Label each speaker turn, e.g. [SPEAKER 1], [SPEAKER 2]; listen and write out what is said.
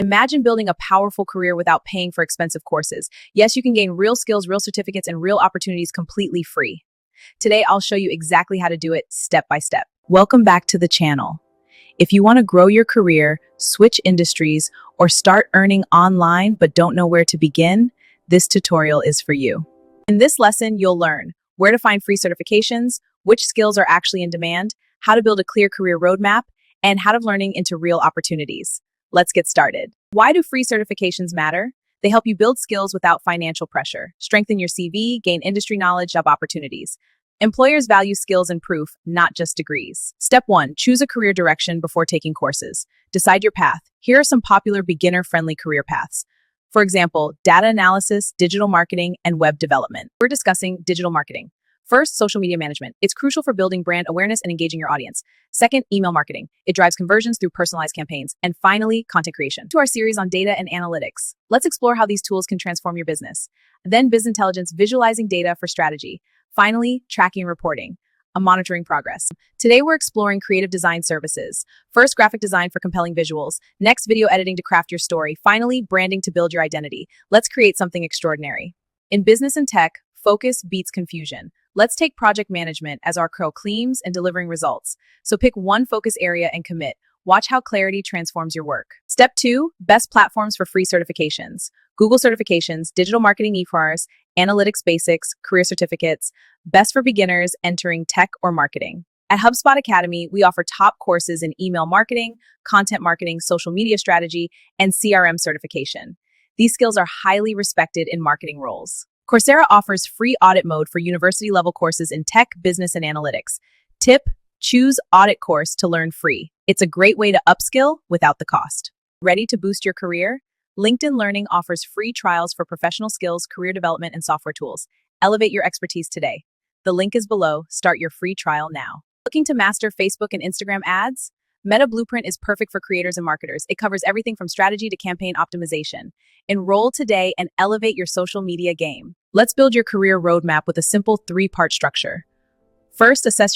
[SPEAKER 1] Imagine building a powerful career without paying for expensive courses. Yes, you can gain real skills, real certificates, and real opportunities completely free. Today, I'll show you exactly how to do it step by step. Welcome back to the channel. If you want to grow your career, switch industries, or start earning online but don't know where to begin, this tutorial is for you. In this lesson, you'll learn where to find free certifications, which skills are actually in demand, how to build a clear career roadmap, and how to learning into real opportunities. Let's get started. Why do free certifications matter? They help you build skills without financial pressure, strengthen your CV, gain industry knowledge, job opportunities. Employers value skills and proof, not just degrees. Step 1. Choose a career direction before taking courses. Decide your path. Here are some popular beginner-friendly career paths. For example, data analysis, digital marketing, and web development. We're discussing digital marketing. First, social media management. It's crucial for building brand awareness and engaging your audience. Second, email marketing. It drives conversions through personalized campaigns. And finally, content creation. To our series on data and analytics. Let's explore how these tools can transform your business. Then, business intelligence, visualizing data for strategy. Finally, tracking and reporting, monitoring progress. Today, we're exploring creative design services. First, graphic design for compelling visuals. Next, video editing to craft your story. Finally, branding to build your identity. Let's create something extraordinary. In business and tech, focus beats confusion. Let's take project management as our core themes and delivering results. So pick one focus area and commit. Watch how clarity transforms your work. Step 2, best platforms for free certifications. Google certifications, digital marketing e-course, analytics basics, career certificates, best for beginners entering tech or marketing. At HubSpot Academy, we offer top courses in email marketing, content marketing, social media strategy, and CRM certification. These skills are highly respected in marketing roles. Coursera offers free audit mode for university-level courses in tech, business, and analytics. Tip: choose audit course to learn free. It's a great way to upskill without the cost. Ready to boost your career? LinkedIn Learning offers free trials for professional skills, career development, and software tools. Elevate your expertise today. The link is below. Start your free trial now. Looking to master Facebook and Instagram ads? Meta Blueprint is perfect for creators and marketers. It covers everything from strategy to campaign optimization. Enroll today and elevate your social media game. Let's build your career roadmap with a simple 3-part structure. First, assess